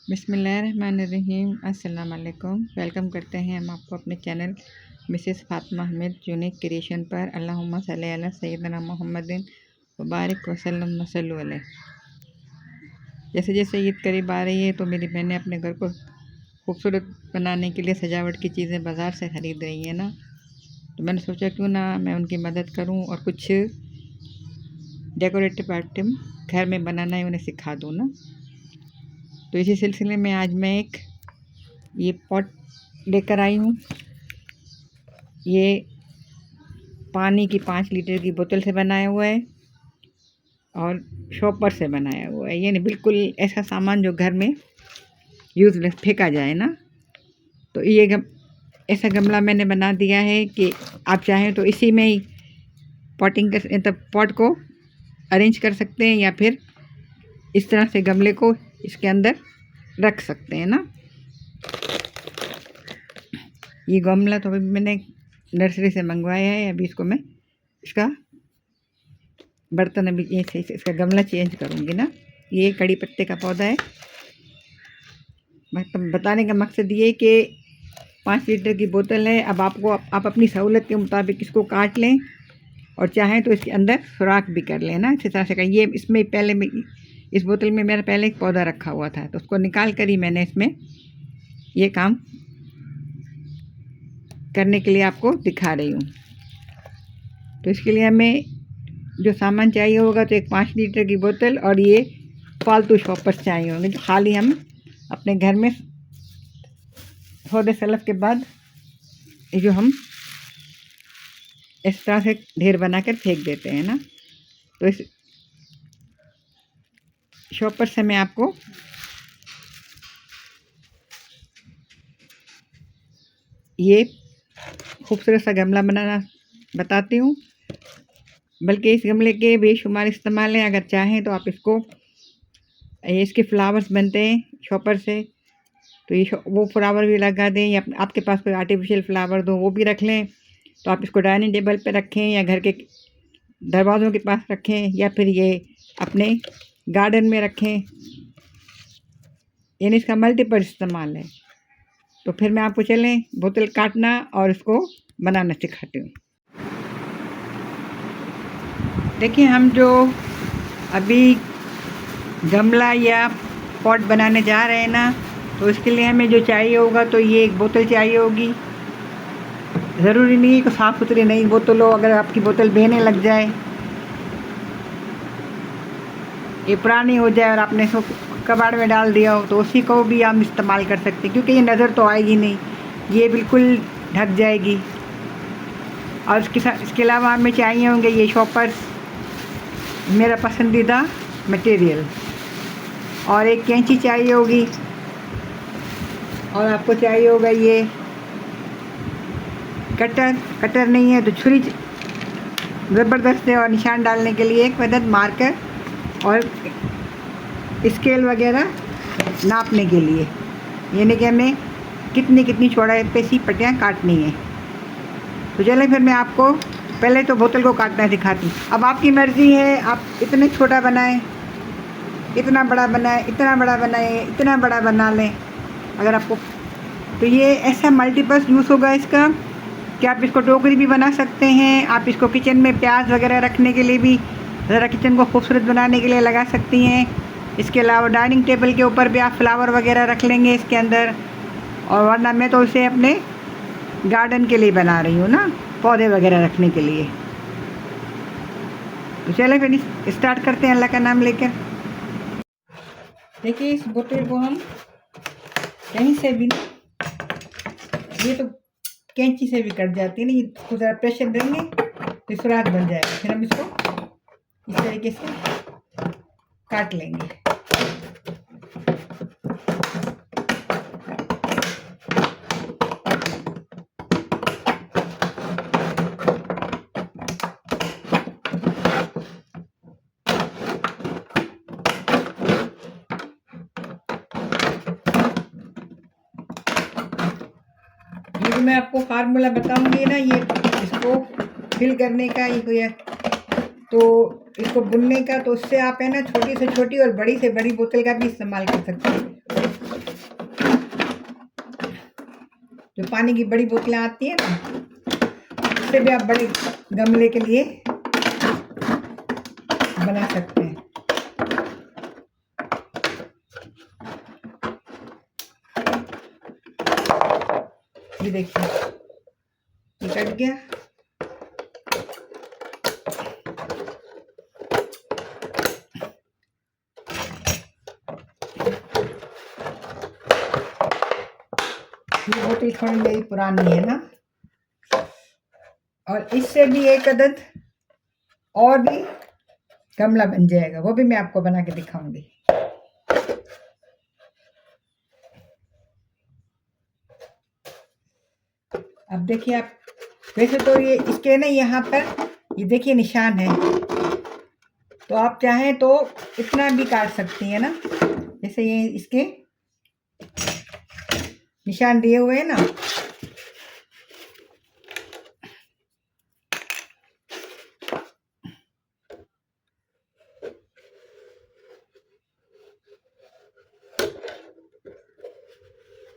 बिस्मिल्लाहिर्रहमानिर्रहीम। अस्सलाम वालेकुम। वेलकम करते हैं हम आपको अपने channel Mrs Fatima Hamid unique creation पर। अल्लाहुम्मा सल्ली अला सय्यिदना मुहम्मदिन व बारिक वसल्लम वसल्लु अलैहि। जैसे जैसे ईद करीब आ रही है तो मेरी बहनें अपने घर को खूबसूरत बनाने के लिए सजावट की चीज़ें बाज़ार से ख़रीद रही हैं ना, तो मैंने सोचा क्यों ना मैं उनकी मदद करूं और कुछ डेकोरेटिव आइटम घर में बनाना ही उन्हें सिखा दूं ना। तो इसी सिलसिले में आज मैं एक ये पॉट लेकर आई हूँ। ये पानी की 5 लीटर की बोतल से बनाया हुआ है और शॉपर से बनाया हुआ है। यानी बिल्कुल ऐसा सामान जो घर में यूज़लेस फेंका जाए ना। तो ये ऐसा गमला मैंने बना दिया है कि आप चाहें तो इसी में ही पॉटिंग कर मतलब पॉट को अरेंज कर सकते हैं, या फिर इस तरह से गमले को इसके अंदर रख सकते हैं ना। ये गमला तो अभी मैंने नर्सरी से मंगवाया है। अभी इसको मैं इसका बर्तन अभी इसका गमला चेंज करूँगी ना। ये कड़ी पत्ते का पौधा है। मतलब बताने का मकसद ये कि 5 लीटर की बोतल है। अब आप अपनी सहूलत के मुताबिक इसको काट लें और चाहें तो इसके अंदर सुराख भी कर लें ना। इसी तरह से ये इसमें पहले में इस बोतल में मेरा पहले एक पौधा रखा हुआ था, तो उसको निकाल कर ही मैंने इसमें ये काम करने के लिए आपको दिखा रही हूँ। तो इसके लिए हमें जो सामान चाहिए होगा तो एक 5 लीटर की बोतल और ये फालतू शॉपर्स चाहिए होंगे, जो खाली हम अपने घर में थोड़े सलफ के बाद ये जो हम इस तरह से ढेर बनाकर फेंक देते हैं ना। तो इस शॉपर से मैं आपको ये खूबसूरत सा गमला बनाना बताती हूँ। बल्कि इस गमले के बेशुमार इस्तेमाल हैं। अगर चाहें तो आप इसके फ्लावर्स बनते हैं शॉपर से, तो ये वो फ्लावर भी लगा दें, या आपके पास कोई आर्टिफिशियल फ्लावर दो वो भी रख लें। तो आप इसको डाइनिंग टेबल पे रखें या घर के दरवाज़ों के पास रखें, या फिर ये अपने गार्डन में रखें। यानी इसका मल्टीपल इस्तेमाल है। तो फिर मैं आपको चलें बोतल काटना और इसको बनाना सिखाती हूँ। देखिए, हम जो अभी गमला या पॉट बनाने जा रहे हैं ना, तो इसके लिए हमें जो चाहिए होगा तो ये एक बोतल चाहिए होगी। ज़रूरी नहीं है कि साफ़ सुथरी नई बोतल हो। अगर आपकी बोतल बहने लग जाए, ये पुरानी हो जाए और आपने इसको कबाड़ में डाल दिया हो, तो उसी को भी हम इस्तेमाल कर सकते हैं, क्योंकि ये नज़र तो आएगी नहीं, ये बिल्कुल ढक जाएगी। और इसके अलावा हमें चाहिए होंगे ये शॉपर्स, मेरा पसंदीदा मटेरियल, और एक कैंची चाहिए होगी, और आपको चाहिए होगा ये कटर नहीं है तो छुरी ज़बरदस्त है, और निशान डालने के लिए एक मदद, मार्कर और स्केल वगैरह नापने के लिए, यानी कि हमें कितनी चौड़ाई पे सी पट्टियाँ काटनी है। तो चलें फिर मैं आपको पहले तो बोतल को काटना दिखाती हूँ। अब आपकी मर्ज़ी है, आप इतने छोटा बनाएं, इतना बड़ा बनाएं, इतना बड़ा बनाएं, इतना बड़ा बना लें अगर आपको। तो ये ऐसा मल्टीपर्पज़ यूज़ होगा इसका कि आप इसको टोकरी भी बना सकते हैं। आप इसको किचन में प्याज वगैरह रखने के लिए भी, ज़रा किचन को खूबसूरत बनाने के लिए लगा सकती हैं। इसके अलावा डाइनिंग टेबल के ऊपर भी आप फ्लावर वगैरह रख लेंगे इसके अंदर। और वरना मैं तो इसे अपने गार्डन के लिए बना रही हूँ ना, पौधे वगैरह रखने के लिए। तो चले फिर स्टार्ट करते हैं अल्लाह का नाम लेकर। देखिए, इस बोतल को हम कहीं से भी, ये तो कैंची से भी कट जाती है ना, इसको ज़रा प्रेशर देंगे तो सुराख बन जाएगा। फिर हम इसको इस तरीके से काट लेंगे। ये मैं आपको फार्मूला बताऊंगी ना, ये इसको फिल करने का, ये तो इसको बुनने का, तो उससे आप है ना छोटी से छोटी और बड़ी से बड़ी बोतल का भी इस्तेमाल कर सकते हैं। जो पानी की बड़ी बोतलें आती है ना, उससे भी आप बड़े गमले के लिए बना सकते हैं। ये देखिए, ये कट गया। ये बोतल थोड़ी मेरी पुरानी है ना, और इससे भी एक अदद और भी गमला बन जाएगा, वो भी मैं आपको बना के दिखाऊंगी। अब देखिए आप, वैसे तो ये इसके ना यहाँ पर ये देखिए निशान है, तो आप चाहें तो इतना भी काट सकती हैं ना, जैसे ये इसके निशान दिए हुए हैं ना,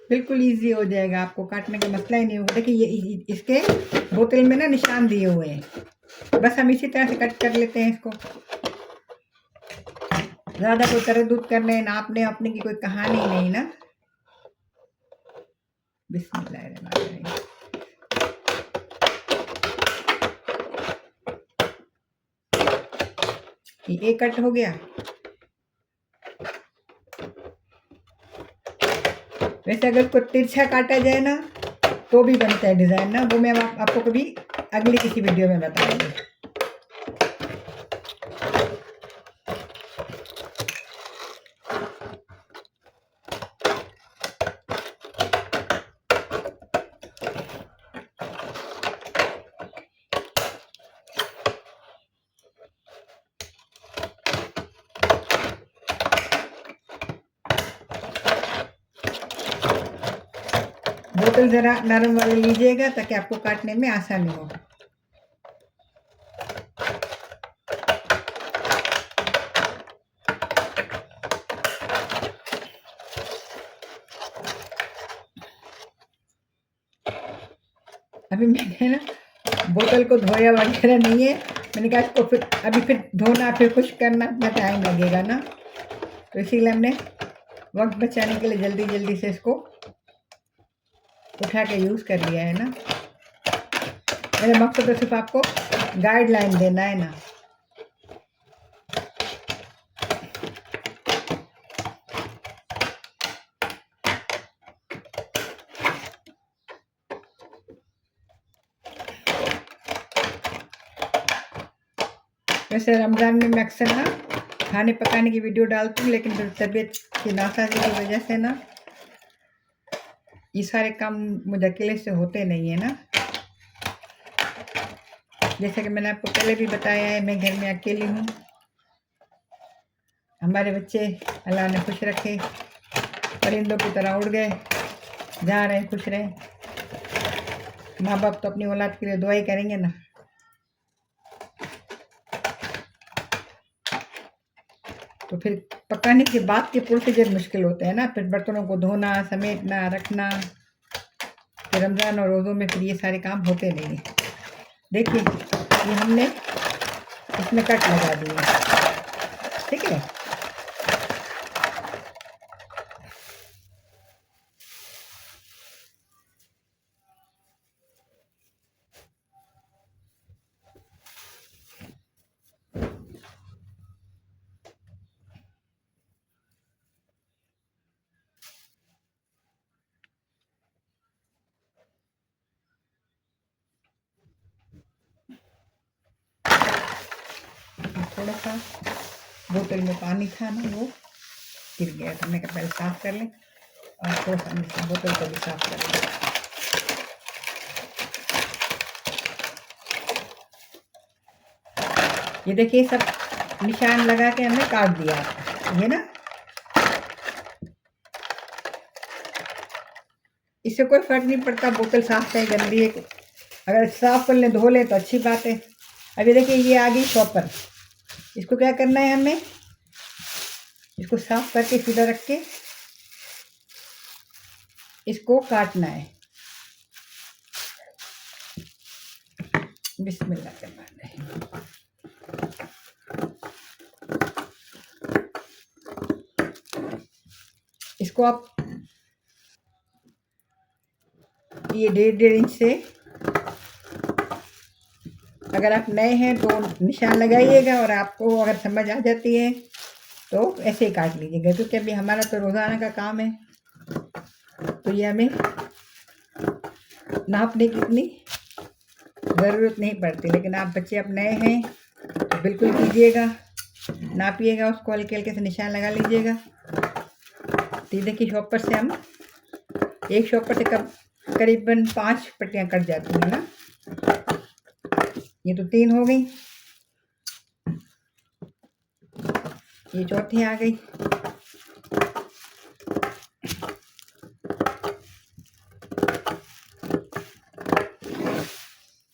बिल्कुल इजी हो जाएगा, आपको काटने का मसला ही नहीं होगा। देखिए ये इसके बोतल में ना निशान दिए हुए हैं, बस हम इसी तरह से कट कर लेते हैं इसको। ज़्यादा कोई तरद्दुद करने नापने अपने की कोई कहानी नहीं ना। बिस्मिल्लाहिर्रहमानिर्रहीम। ये एक कट हो गया। वैसे अगर कोई तिरछा काटा जाए ना तो भी बनता है डिज़ाइन ना, वो मैं आपको कभी अगली किसी वीडियो में बताऊंगी। बोतल ज़रा नरम वाली लीजिएगा ताकि आपको काटने में आसानी हो। अभी मैंने ना बोतल को धोया वगैरह नहीं है, मैंने कहा इसको फिर धोना, फिर खुश्क करना इतना टाइम लगेगा ना, तो इसीलिए हमने वक्त बचाने के लिए जल्दी जल्दी से इसको उठा के यूज़ कर लिया है ना। मेरा मकसद तो सिर्फ आपको गाइडलाइन देना है ना। वैसे रमज़ान में मैं अक्सर ना खाने पकाने की वीडियो डालती हूँ, लेकिन तबीयत की नासाजी की वजह से ना ये सारे काम मुझे अकेले से होते नहीं है ना। जैसे कि मैंने आपको पहले भी बताया है, मैं घर में अकेली हूँ। हमारे बच्चे अल्लाह ने खुश रखे, परिंदों की तरह उड़ गए, जा रहे खुश रहे। माँ बाप तो अपनी औलाद के लिए दुआ ही करेंगे ना। तो फिर पकाने के बाद के प्रोसीजर मुश्किल होते हैं ना, फिर बर्तनों को धोना, समेटना, रखना। फिर रमज़ान और रोज़ों में फिर ये सारे काम होते नहीं हैं। देखिए ये हमने इसमें कट लगा दिए, ठीक है। थोड़ा सा बोतल में पानी था ना, वो गिर गया, तो मैंने कहा पहले साफ़ कर लें, और थोड़ा सा बोतल को भी साफ़ कर लें। ये देखिए सब निशान लगा के हमने काट दिया ये ना। इससे कोई फ़र्क नहीं पड़ता बोतल साफ़ है गंदी है, अगर साफ़ कर लें धो लें तो अच्छी बात है। अभी देखिए ये आ गई शॉपर, इसको क्या करना है, हमें इसको साफ़ करके सीधा रख के इसको काटना है। बिस्मिल्लाह। इसको आप ये 1.5 इंच से, अगर आप नए हैं तो निशान लगाइएगा, और आपको अगर समझ आ जाती है तो ऐसे ही काट लीजिएगा, क्योंकि अभी हमारा तो रोज़ाना का काम है, तो ये हमें नापने की इतनी ज़रूरत नहीं पड़ती। लेकिन आप बच्चे अब नए हैं तो बिल्कुल कीजिएगा, नापिएगा, उसको हल्के हल्के से निशान लगा लीजिएगा। तो देखिए शॉपर से हम एक शॉपर से करीबन 5 पट्टियाँ कट जाती हैं ना। ये तो 3 हो गई, ये चौथी आ गई,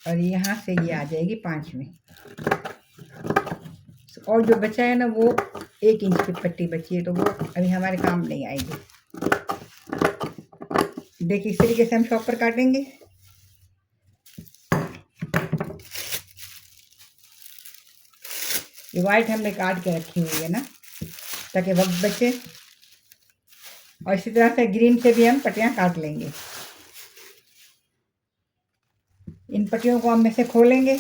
और यहाँ से ये आ जाएगी 5वीं। और जो बचा है ना वो 1 इंच की पट्टी बची है, तो वो अभी हमारे काम नहीं आएगी। देखिए इस तरीके से हम शॉपर काटेंगे। ये वाइट हमने काट के रखी हुई है ना, ताकि वक्त बचे। और इसी तरह से ग्रीन से भी हम पट्टियाँ काट लेंगे। इन पट्टियों को हम में से खोलेंगे।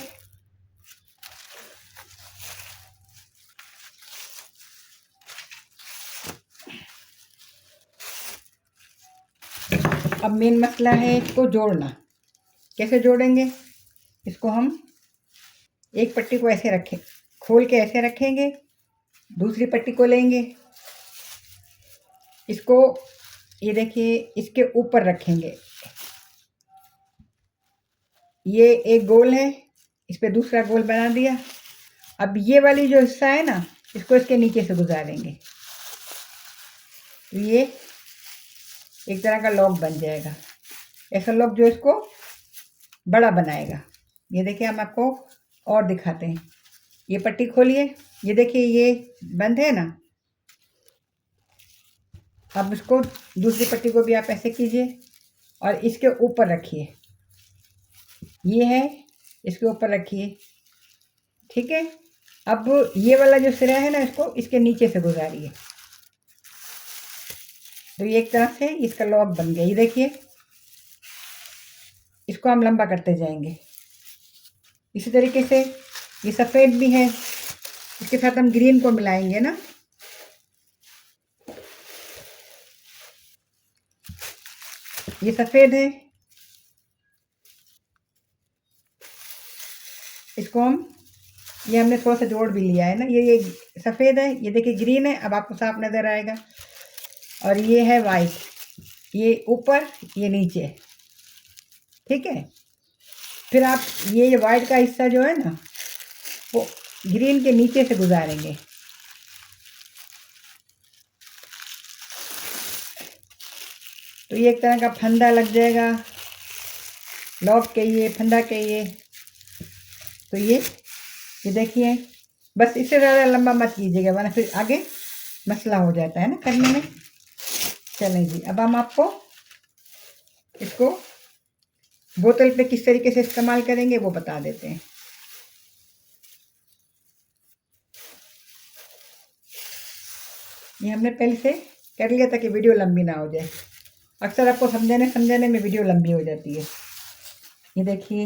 अब मेन मसला है इसको जोड़ना। कैसे जोड़ेंगे? इसको हम एक पट्टी को ऐसे रखें, खोल के ऐसे रखेंगे, दूसरी पट्टी को लेंगे, इसको ये देखिए इसके ऊपर रखेंगे। ये एक गोल है, इस पे दूसरा गोल बना दिया। अब ये वाली जो हिस्सा है ना, इसको इसके नीचे से गुजारेंगे, तो ये एक तरह का लॉक बन जाएगा। ऐसा लॉक जो इसको बड़ा बनाएगा। ये देखिए हम आपको और दिखाते हैं। ये पट्टी खोलिए, ये देखिए ये बंद है ना। अब इसको दूसरी पट्टी को भी आप ऐसे कीजिए और इसके ऊपर रखिए। ये है, इसके ऊपर रखिए, ठीक है। अब ये वाला जो सिरा है ना, इसको इसके नीचे से गुजारिए, तो ये एक तरह से इसका लॉक बन गया। ये देखिए इसको हम लंबा करते जाएंगे। इसी तरीके से ये सफ़ेद भी है, इसके साथ हम ग्रीन को मिलाएंगे ना। ये सफ़ेद है, इसको हम ये हमने थोड़ा सा जोड़ भी लिया है ना। ये सफ़ेद है, ये देखिए ग्रीन है, अब आपको साफ नज़र आएगा। और ये है वाइट, ये ऊपर ये नीचे, ठीक है। फिर आप ये वाइट का हिस्सा जो है ना, वो ग्रीन के नीचे से गुजारेंगे। तो ये एक तरह का फंदा लग जाएगा, लॉक कहिए, फंदा कहिए। तो ये देखिए, बस इससे ज़्यादा लंबा मत कीजिएगा, वरना फिर आगे मसला हो जाता है ना करने में। चलें जी, अब हम आपको इसको बोतल पे किस तरीके से इस्तेमाल करेंगे वो बता देते हैं। ये हमने पहले से कर लिया ताकि वीडियो लंबी ना हो जाए। अक्सर आपको समझाने में वीडियो लंबी हो जाती है। ये देखिए,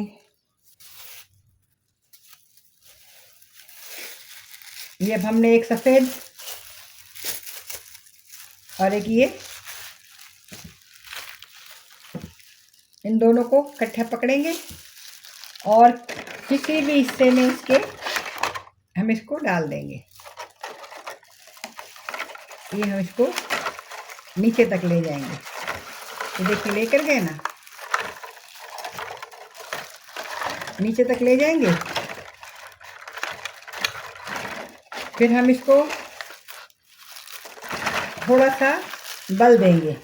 ये अब हमने एक सफ़ेद और एक ये, इन दोनों को इकट्ठा पकड़ेंगे और किसी भी हिस्से में इसके हम इसको डाल देंगे। ये हम इसको नीचे तक ले जाएंगे। तो देखिए लेकर गए ना, नीचे तक ले जाएंगे। फिर हम इसको थोड़ा सा बल देंगे।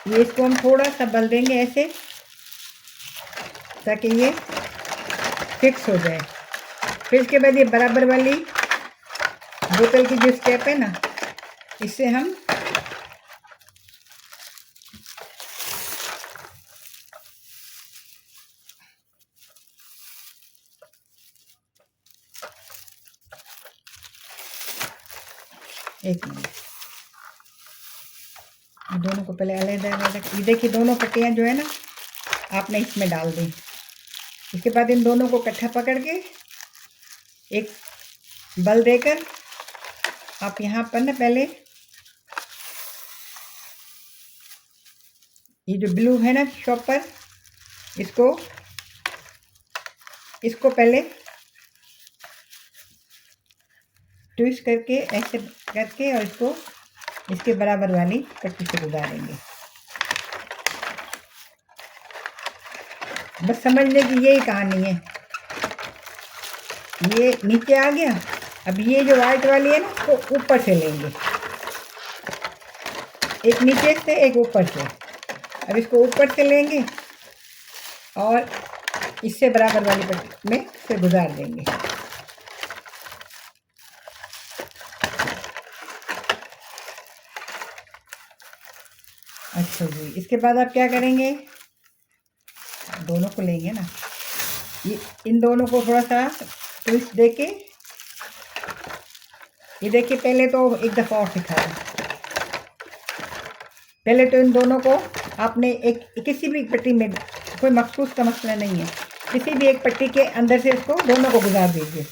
ये इसको हम थोड़ा सा बल देंगे ऐसे, ताकि ये फिक्स हो जाए। फिर इसके बाद ये बराबर वाली बोतल की जो स्टेप है ना, इससे हम एक मिनट, दोनों को पहले अलग-अलग, ये देखिए दोनों पट्टियाँ जो है ना आपने इसमें डाल दी। इसके बाद इन दोनों को इकट्ठा पकड़ के एक बल देकर आप यहाँ पर ना पहले ये जो ब्लू है ना शॉपर, इसको पहले ट्विस्ट करके ऐसे करके और इसको इसके बराबर वाली पट्टी से गुजारेंगे। बस समझने की यही कहानी है। ये नीचे आ गया। अब ये जो वाइट वाली है ना उसको ऊपर से लेंगे, एक नीचे से एक ऊपर से। अब इसको ऊपर से लेंगे और इससे बराबर वाली पट्टी में से गुजार देंगे। अच्छा जी, इसके बाद आप क्या करेंगे, दोनों को लेंगे ना, ये इन दोनों को थोड़ा सा ट्विस्ट देके, ये देखिए पहले तो एक दफ़ा और सिखाया। पहले तो इन दोनों को आपने एक किसी भी पट्टी में, कोई मखसूस का मसला नहीं है, किसी भी एक पट्टी के अंदर से इसको दोनों को गुजार दीजिए।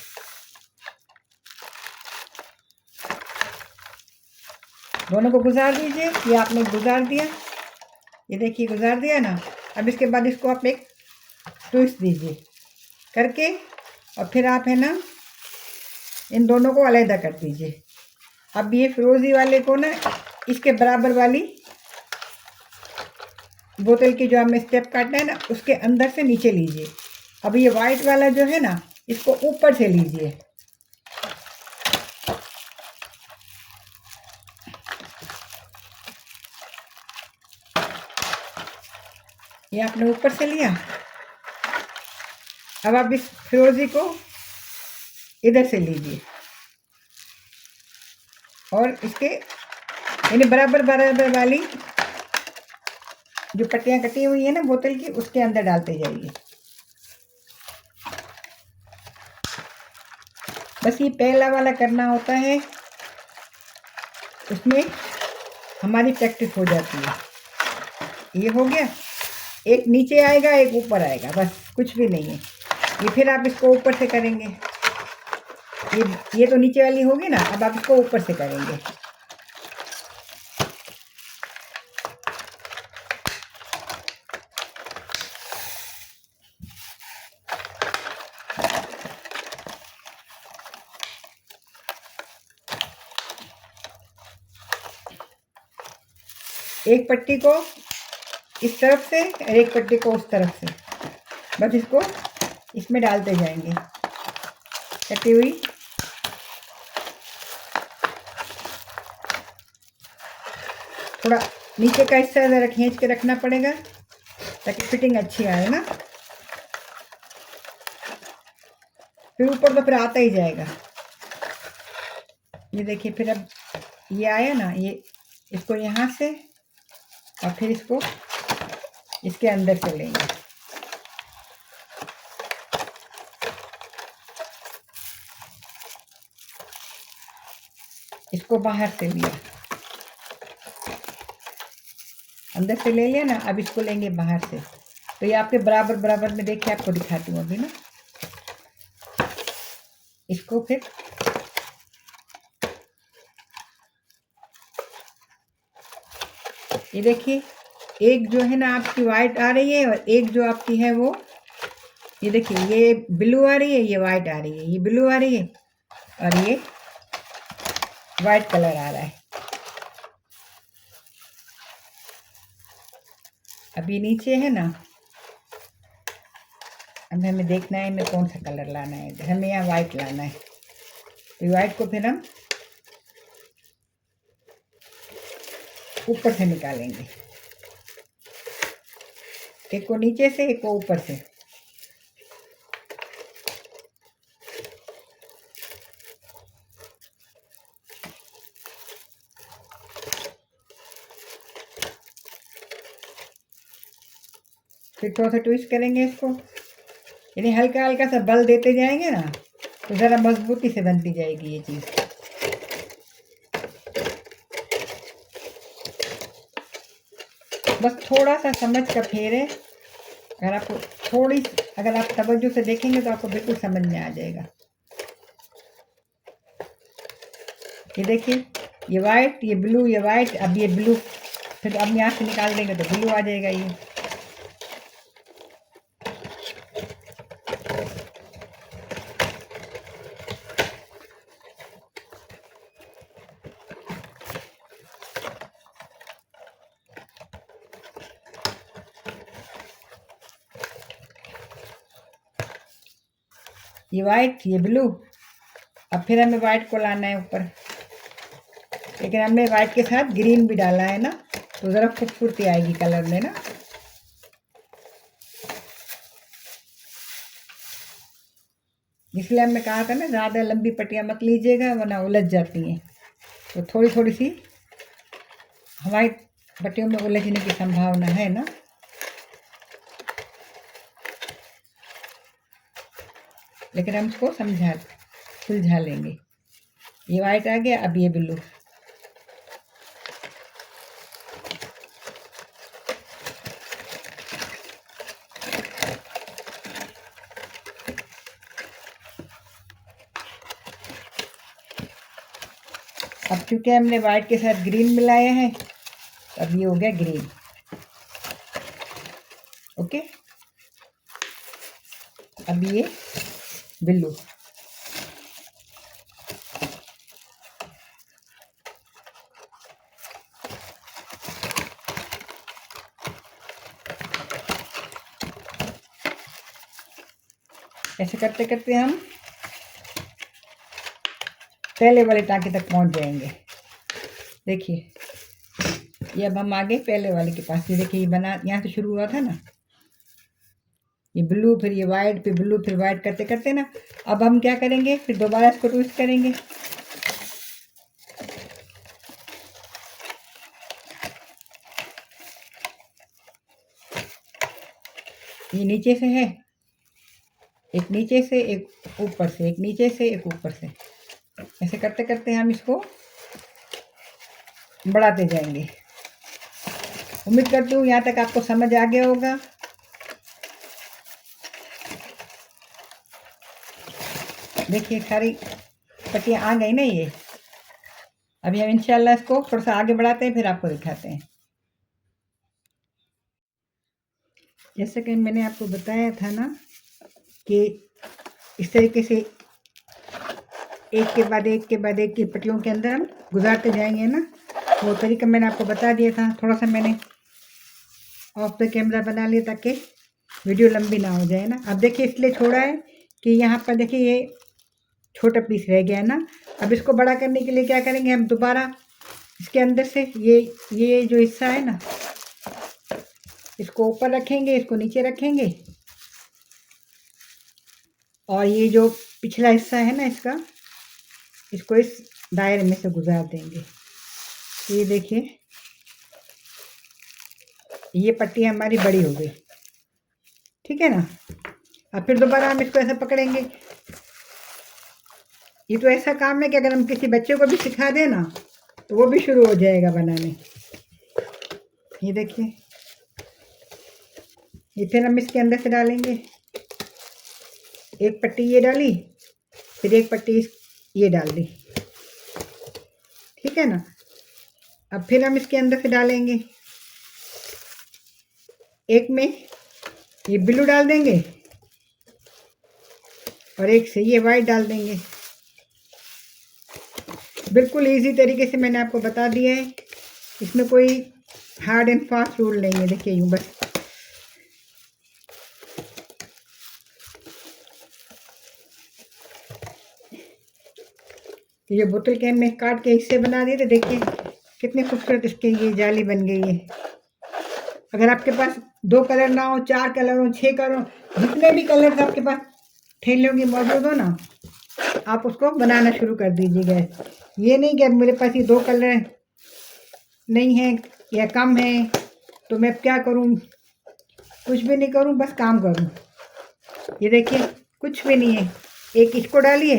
दोनों को गुजार दीजिए। ये आपने गुजार दिया, ये देखिए गुजार दिया ना। अब इसके बाद इसको आप एक ट्विस्ट दीजिए करके, और फिर आप है ना इन दोनों को अलग कर दीजिए। अब ये फिरोजी वाले को ना इसके बराबर वाली बोतल की जो हमें स्टेप काटना है ना उसके अंदर से नीचे लीजिए। अब ये वाइट वाला जो है ना इसको ऊपर से लीजिए। ये आपने ऊपर से लिया। अब आप इस फिरोजी को इधर से लीजिए और इसके यानी बराबर बराबर वाली जो पट्टियाँ कटी हुई है ना बोतल की उसके अंदर डालते जाइए। बस ये पहला वाला करना होता है, उसमें हमारी प्रैक्टिस हो जाती है। ये हो गया, एक नीचे आएगा एक ऊपर आएगा, बस कुछ भी नहीं है। ये फिर आप इसको ऊपर से करेंगे। ये तो नीचे वाली होगी ना, अब आप इसको ऊपर से करेंगे। एक पट्टी को इस तरफ से और एक पट्टी को उस तरफ से, बस इसको इसमें डालते जाएंगे कटी हुई। थोड़ा नीचे का हिस्सा ज़रा खींच के रखना पड़ेगा ताकि फिटिंग अच्छी आए ना, फिर ऊपर तो फिर आता ही जाएगा। ये देखिए फिर अब ये आया ना, ये इसको यहाँ से और फिर इसको इसके अंदर से लेंगे। इसको बाहर से लिया, अंदर से ले लिया ना, अब इसको लेंगे बाहर से। तो ये आपके बराबर बराबर में, देखिए आपको दिखाती हूँ अभी ना। इसको फिर ये देखिए, एक जो है ना आपकी वाइट आ रही है और एक जो आपकी है वो, ये देखिए ये ब्लू आ रही है, ये वाइट आ रही है, ये ब्लू आ रही है और ये वाइट कलर आ रहा है। अब ये नीचे है ना, अब हमें देखना है इनमें कौन सा कलर लाना है। हमें यहाँ वाइट लाना है, तो वाइट को फिर हम ऊपर से निकालेंगे, एक को नीचे से एक को ऊपर से। फिर थोड़ा सा ट्विस्ट करेंगे इसको, यानी हल्का हल्का सा बल देते जाएंगे ना तो ज़रा मजबूती से बनती जाएगी ये चीज़। बस थोड़ा सा समझ का फेर है, अगर आप तवज्जो से देखेंगे तो आपको बिल्कुल समझ में आ जाएगा। ये देखिए, ये वाइट, ये ब्लू, ये वाइट, अब ये ब्लू, फिर अब यहाँ से निकाल देंगे तो ब्लू आ जाएगा ये। ये वाइट, ये ब्लू, अब फिर हमें वाइट को लाना है ऊपर, लेकिन हमने वाइट के साथ ग्रीन भी डाला है ना, तो ज़रा खूबसूरती आएगी कलर में ना। इसलिए हमने कहा था ना ज़्यादा लंबी पट्टियाँ मत लीजिएगा वरना उलझ जाती हैं। तो थोड़ी थोड़ी सी हमारी पट्टियों में उलझने की संभावना है ना। लेकिन हम इसको सुलझा लेंगे। ये वाइट आ गया, अब ये ब्लू। अब चूंकि हमने वाइट के साथ ग्रीन मिलाया है, अब ये हो गया ग्रीन। ओके, अब ये ब्लू। ऐसे करते करते हम पहले वाले टाँके तक पहुंच जाएंगे। देखिए, ये अब हम आगे पहले वाले के पास। ये देखिए, ये बना यहाँ से शुरू हुआ था ना, ये ब्लू, फिर ये वाइट, फिर ब्लू, फिर वाइट करते करते ना, अब हम क्या करेंगे, फिर दोबारा इसको ट्विस्ट करेंगे। ये नीचे से है, एक नीचे से, एक ऊपर से, एक नीचे से, एक ऊपर से, ऐसे करते करते हम इसको बढ़ाते जाएंगे। उम्मीद करती हूँ यहाँ तक आपको समझ आ गया होगा। देखिए, सारी पट्टियाँ आ गई ना ये। अभी हम इंशाल्लाह इसको थोड़ा सा आगे बढ़ाते हैं, फिर आपको दिखाते हैं। जैसे कि मैंने आपको बताया था ना कि इस तरीके से एक के बाद एक के बाद एक की पट्टियों के अंदर हम गुजारते जाएंगे ना, वो तरीका मैंने आपको बता दिया था। थोड़ा सा मैंने ऑफ द कैमरा बना लिया ताकि वीडियो लंबी ना हो जाए ना। अब देखिए, इसलिए छोड़ा है कि यहाँ पर देखिए ये छोटा पीस रह गया है ना। अब इसको बड़ा करने के लिए क्या करेंगे, हम दोबारा इसके अंदर से ये जो हिस्सा है ना, इसको ऊपर रखेंगे, इसको नीचे रखेंगे, और ये जो पिछला हिस्सा है ना इसका, इसको इस दायरे में से गुजार देंगे। ये देखिए, ये पट्टी हमारी बड़ी हो गई, ठीक है ना। अब फिर दोबारा हम इसको ऐसा पकड़ेंगे। ये तो ऐसा काम है कि अगर हम किसी बच्चे को भी सिखा दें ना तो वो भी शुरू हो जाएगा बनाने। ये देखिए, ये फिर हम इसके अंदर से डालेंगे। एक पट्टी ये डाली, फिर एक पट्टी ये डाल दी, ठीक है ना। अब फिर हम इसके अंदर से डालेंगे, एक में ये ब्लू डाल देंगे और एक से ये वाइट डाल देंगे। बिल्कुल इजी तरीके से मैंने आपको बता दिया है, इसमें कोई हार्ड एंड फास्ट रूल नहीं है। देखिए, यूँ बस ये बोतल कैन में काट के हिस्से बना दिए थे। देखिए कितने खूबसूरत इसके ये जाली बन गई है। अगर आपके पास 2 कलर ना हो, 4 कलर हो, 6 कलर हो, जितने भी कलर आपके पास थैलियों की मौजूद हो ना, आप उसको बनाना शुरू कर दीजिएगा। ये नहीं कि अब मेरे पास ये 2 कलर नहीं है या कम है तो मैं क्या करूं, कुछ भी नहीं करूं, बस काम करूं। ये देखिए कुछ भी नहीं है। एक इसको डालिए,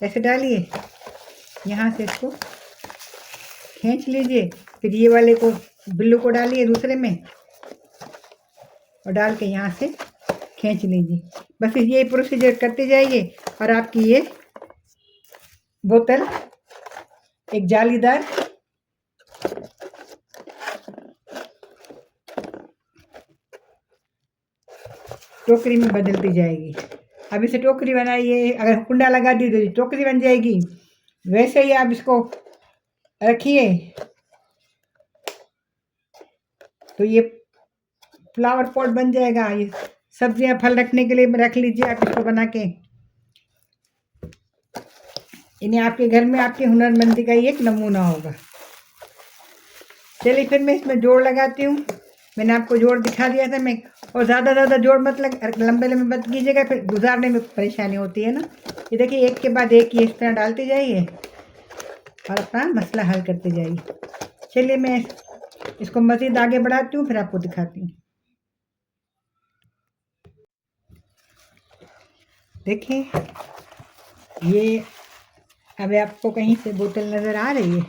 ऐसे डालिए, यहाँ से इसको खींच लीजिए, फिर ये वाले को ब्लू को डालिए दूसरे में और डाल के यहाँ से खींच लीजिए। बस ये प्रोसीजर करते जाइए और आपकी ये बोतल एक जालीदार टोकरी में बदलती जाएगी। अब इसे टोकरी बनाइए, अगर कुंडा लगा दी तो टोकरी बन जाएगी। वैसे ही आप इसको रखिए तो ये फ्लावर पॉट बन जाएगा। ये सब्जियां फल रखने के लिए रख लीजिए आप इसको बना के। इन्हें आपके घर में आपकी हुनरमंदी का एक नमूना होगा। चलिए फिर मैं इसमें जोड़ लगाती हूँ। मैंने आपको जोड़ दिखा दिया था मैं, और ज़्यादा जोड़ मत लंबे मत कीजिएगा, फिर गुजारने में परेशानी होती है ना। ये देखिए एक के बाद एक ही इस तरह डालते जाइए और अपना मसला हल करते जाइए। चलिए मैं इसको मज़ीद आगे बढ़ाती हूँ, फिर आपको दिखाती हूँ। देखिए ये अब आपको कहीं से बोतल नज़र आ रही है,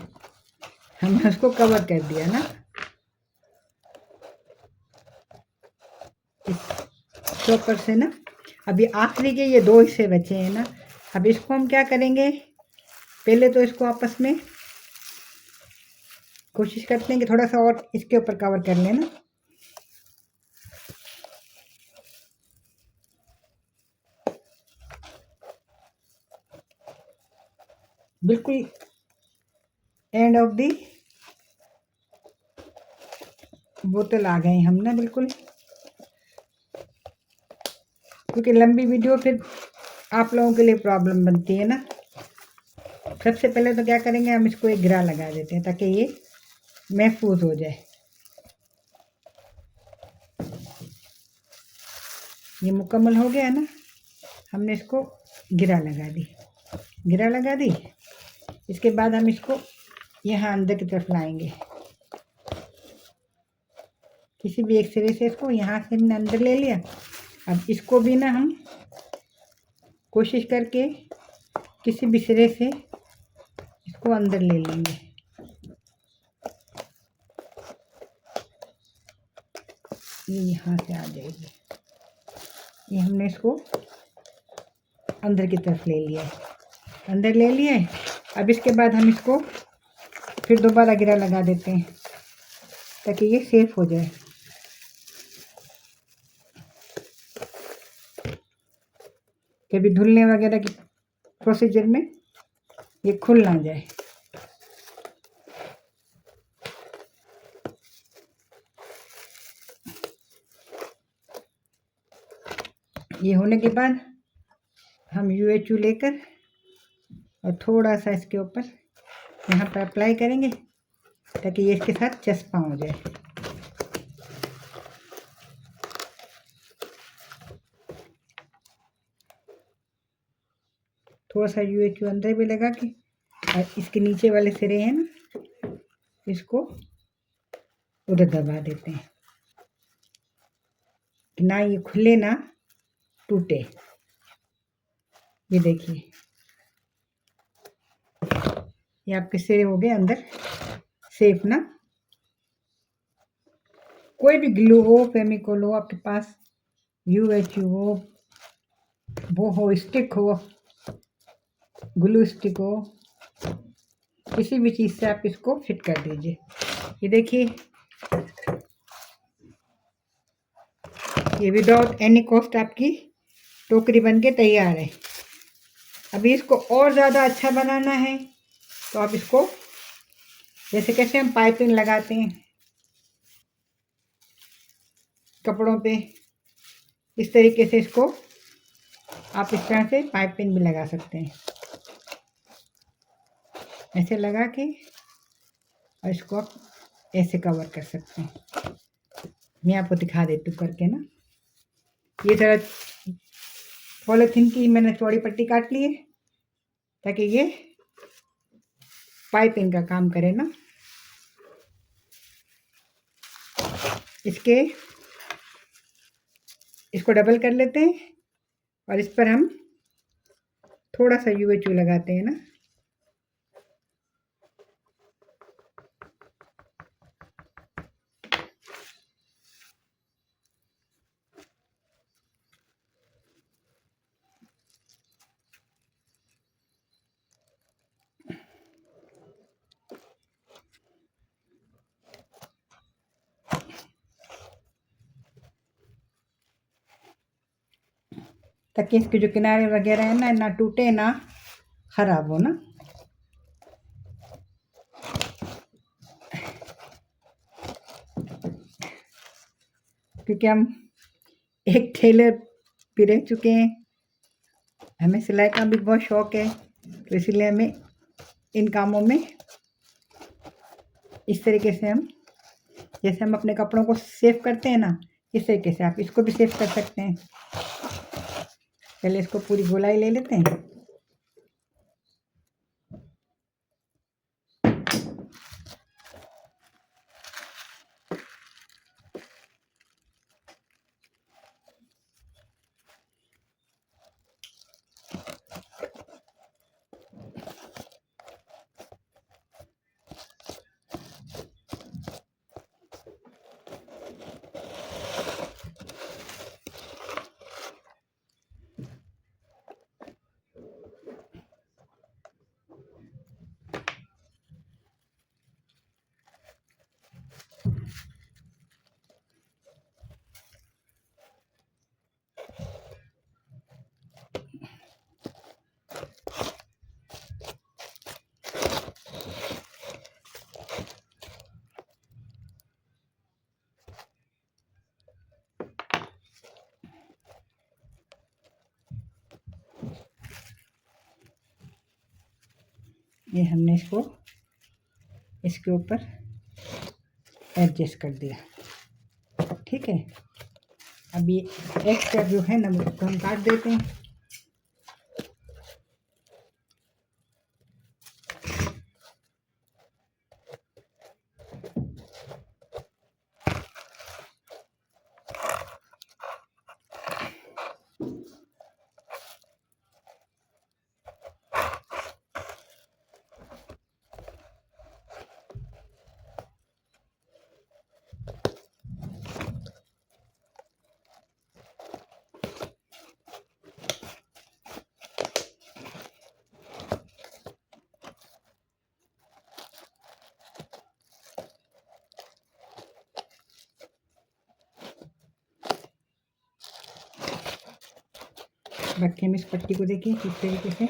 हमने उसको कवर कर दिया ना इस चॉपर से ना। अभी आखिरी के ये 2 हिस्से बचे हैं ना। अब इसको हम क्या करेंगे, पहले तो इसको आपस में कोशिश करते हैं कि थोड़ा सा और इसके ऊपर कवर कर लेना। बिल्कुल एंड ऑफ दी बोतल आ गए हम ना, बिल्कुल। क्योंकि लंबी वीडियो फिर आप लोगों के लिए प्रॉब्लम बनती है ना। सबसे पहले तो क्या करेंगे, हम इसको एक गिरा लगा देते हैं ताकि ये महफूज हो जाए। ये मुकम्मल हो गया ना। हमने इसको गिरा लगा दी। इसके बाद हम इसको यहाँ अंदर की तरफ लाएंगे। किसी भी एक सिरे से इसको यहाँ से हमने अंदर ले लिया। अब इसको भी ना हम कोशिश करके किसी भी सिरे से इसको अंदर ले लेंगे। ये यहाँ से आ जाएगी। ये हमने इसको अंदर की तरफ ले लिया है। अब इसके बाद हम इसको फिर दोबारा गिरा लगा देते हैं ताकि ये सेफ हो जाए। कभी धुलने वगैरह की प्रोसीजर में ये खुल ना जाए। ये होने के बाद हम UHU लेकर और थोड़ा सा इसके ऊपर यहाँ पर अप्लाई करेंगे ताकि ये इसके साथ चस्पा हो जाए। थोड़ा सा UHU अंदर भी लगा के, और इसके नीचे वाले सिरे हैं ना, इसको उधर दबा देते हैं कि ना ये खुले ना टूटे। ये देखिए ये आपके सिरे हो गए अंदर सेफ ना। कोई भी ग्लू हो, फेविकोल हो आपके पास, UHU हो, वो हो, स्टिक हो, ग्लू स्टिक हो, किसी भी चीज़ से आप इसको फिट कर दीजिए। ये देखिए ये विदाउट एनी कॉस्ट आपकी टोकरी बनके तैयार है। अभी इसको और ज़्यादा अच्छा बनाना है तो आप इसको जैसे कैसे हम पाइपिंग लगाते हैं कपड़ों पे, इस तरीके से इसको आप इस तरह से पाइपिंग भी लगा सकते हैं। ऐसे लगा के और इसको आप ऐसे कवर कर सकते हैं। मैं आपको दिखा देती हूँ करके ना। ये तरह पॉलीथीन की मैंने चौड़ी पट्टी काट ली है ताकि ये पाइपिंग का काम करे ना। इसके इसको डबल कर लेते हैं और इस पर हम थोड़ा सा UHU लगाते हैं ना। ताकि इसके जो किनारे वगैरह है ना टूटे ना खराब हो ना। क्योंकि हम एक टेलर भी रह चुके हैं, हमें सिलाई का भी बहुत शौक है, तो इसलिए हमें इन कामों में इस तरीके से हम जैसे हम अपने कपड़ों को सेव करते हैं ना, इस तरीके से आप इसको भी सेव कर सकते हैं। पहले इसको पूरी गोलाई ले लेते हैं। ये हमने इसको इसके ऊपर एडजस्ट कर दिया, ठीक है। अब ये एक्स्ट्रा जो है ना उसको हम काट देते हैं। बाकी हम इस पट्टी को देखिए किस तरीके से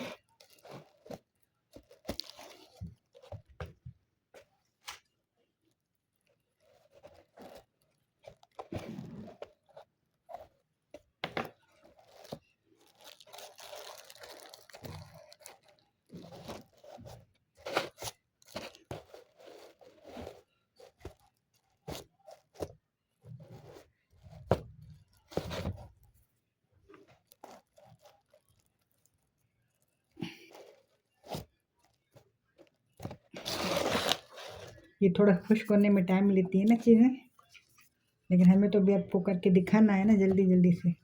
ये थोड़ा खुश्क होने में टाइम लेती है ना चीज़ें, लेकिन हमें तो भी आपको करके दिखाना है ना जल्दी जल्दी से।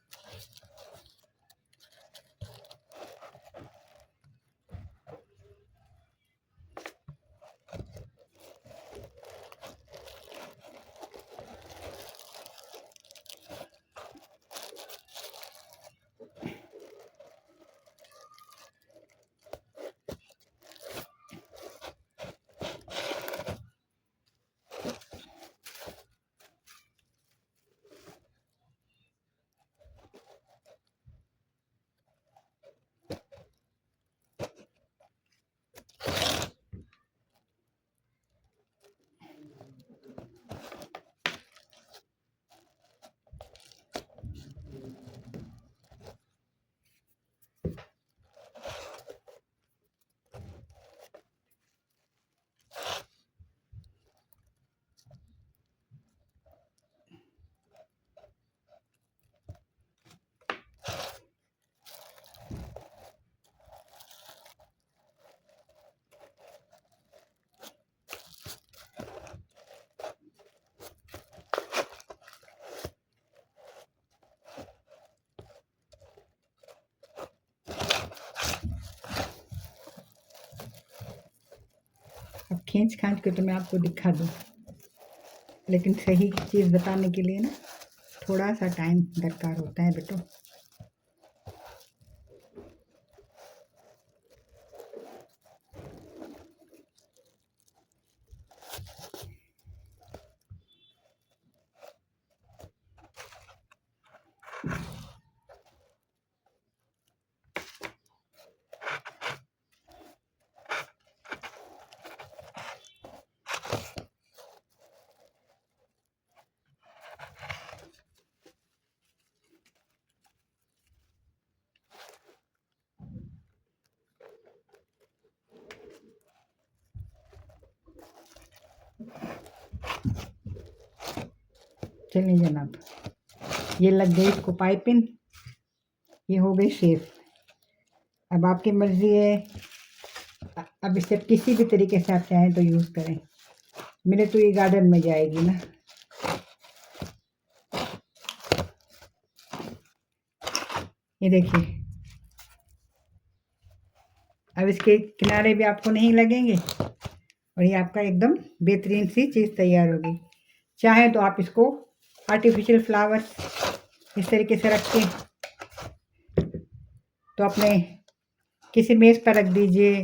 खींच खांच के तो मैं आपको दिखा दूँ, लेकिन सही चीज़ बताने के लिए ना थोड़ा सा टाइम दरकार होता है बेटो। चलिए जनाब, ये लग गई इसको पाइपिंग, ये हो गई सेफ। अब आपकी मर्ज़ी है, अब इसे किसी भी तरीके से आप चाहें तो यूज़ करें। मेरे तो ये गार्डन में जाएगी ना। ये देखिए, अब इसके किनारे भी आपको नहीं लगेंगे और ये आपका एकदम बेहतरीन सी चीज़ तैयार होगी। चाहे तो आप इसको आर्टिफिशियल फ्लावर्स इस तरीके से रख के तो अपने किसी मेज़ पर रख दीजिए,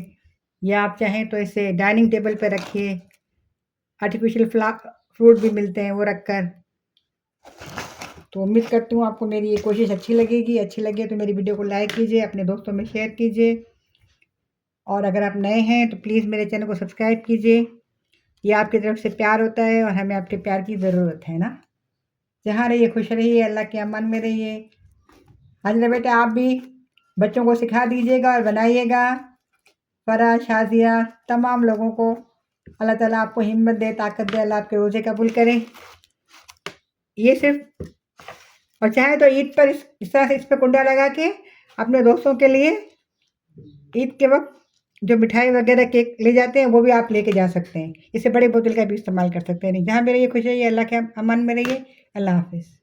या आप चाहें तो इसे डाइनिंग टेबल पर रखिए। आर्टिफिशियल फ्रूट भी मिलते हैं, वो रखकर। तो उम्मीद करती हूँ आपको मेरी ये कोशिश अच्छी लगेगी। अच्छी लगे तो मेरी वीडियो को लाइक कीजिए, अपने दोस्तों में शेयर कीजिए, और अगर आप नए हैं तो प्लीज़ मेरे चैनल को सब्सक्राइब कीजिए। ये आपकी तरफ से प्यार होता है और हमें आपके प्यार की ज़रूरत है ना। जहाँ रहिए खुश रहिए, अल्लाह के अमन में रहिए। हाजिरा बेटा, आप भी बच्चों को सिखा दीजिएगा और बनाइएगा। फ़रा, शाज़िया, तमाम लोगों को अल्लाह ताला आपको हिम्मत दे, ताकत दे, अल्लाह आपके रोज़े कबूल करे। ये सिर्फ, और चाहे तो ईद पर इस तरह से इस पर कुंडा लगा के अपने दोस्तों के लिए ईद के वक्त जो मिठाई वगैरह केक ले जाते हैं वो भी आप लेके जा सकते हैं। इससे बड़े बोतल का भी इस्तेमाल कर सकते हैं। जहाँ भी रहिए खुश रहिए, अल्लाह के अमन में रहिए। अल्लाह हाफ़िज़।